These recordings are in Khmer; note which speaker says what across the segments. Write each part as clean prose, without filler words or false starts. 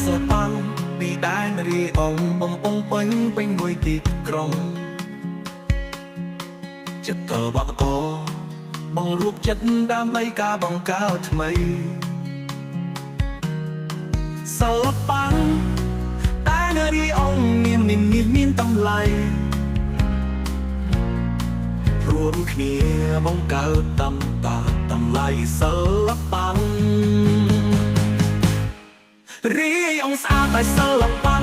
Speaker 1: សប៉ាំងពីដែនរីអងបំពង់ពេញមួយទីក្រុងចិត្តតបកោបងរូបចិត្តដើម្បីការបង្កើតថ្មីសិល្បៈតែនារីអង្គមានតម្លៃរួមគ្នាបង្កើតតម្លៃសិល្បៈរីអង្គស្អាតតែសិល្បៈ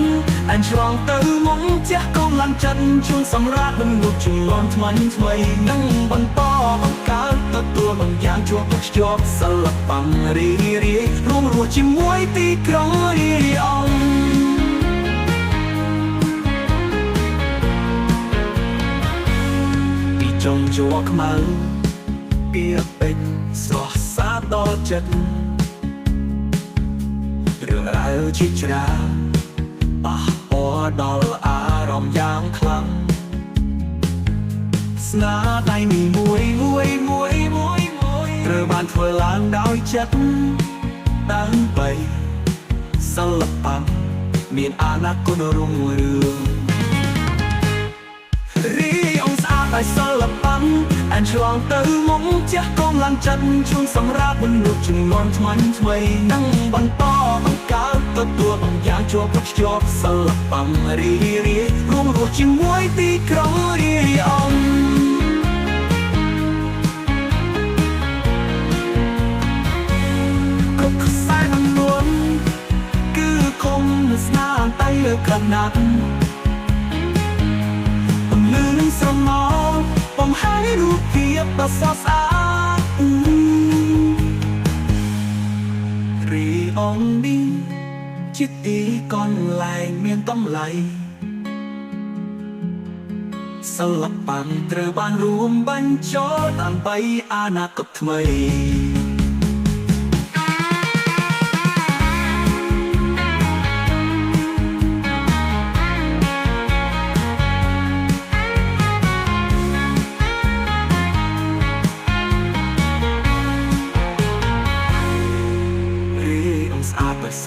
Speaker 1: អានឆ្លងទៅមុខជះកម្លាំងចិត្តជួនសម្រាប់មនុស្សជំនាន់ថ្មីនឹងបន្តបង្កើតទទួលបង្យ៉ាងជាប់ភ្ជាប់សិល្បៈរីរួមរស់ជាមួយទីក្រុងរីអង្គពីចុងជួរខ្មៅពីពេជ្រស្រស់សាដល់ចិត្តរឿងរ៉ាវជាច្រើនប៉ះពាល់ដល់អារម្មណ៍យ៉ាងខ្លាំងស្នាដៃមួយត្រូវបានធ្វើឡើងដោយចិត្តដើម្បីសិល្បៈមានអនាគតរុងរឿងរីអង្គស្អាតដោយសិល្បៈអានឆ្លងទៅមុខជះកម្លាំងចិត្តជួនសម្រាប់មនុស្សជំនាន់ថ្មីនឹងបន្តបង្កើតទទួលបង្យ៉ាងជាប់ភ្ជាប់សិល្បៈរីរួមរស់ជាមួយទីក្រុងរីអង្គគ្រប់ខ្សែដំណួនគឺគង់ស្នាដៃលើក្រណាត់ពលឺនឹងស្រមោលបំហាញរូបភាពដ៏ស្រស់ស្អាតរីអង្គនេះជាទីកន្លែងមានតម្លៃសិល្បៈត្រូវបានរួមបញ្ចូលដើម្បីអនាគតថ្មី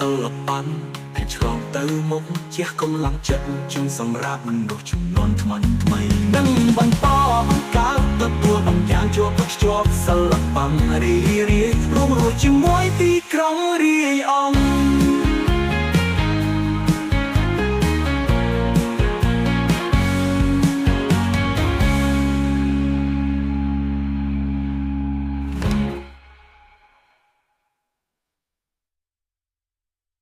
Speaker 1: សិល្បៈតែឆ្លងទៅមុខជះកម្លាំងចិត្តជួយសម្រាប់មនុស្សជំនាន់ថ្មីនឹងបន្តបង្កើតទទួលបង្យ៉ាងជាប់ភ្ជាប់សិល្បៈរីរួមរស់ជាមួយទីក្រុងរីអង្គ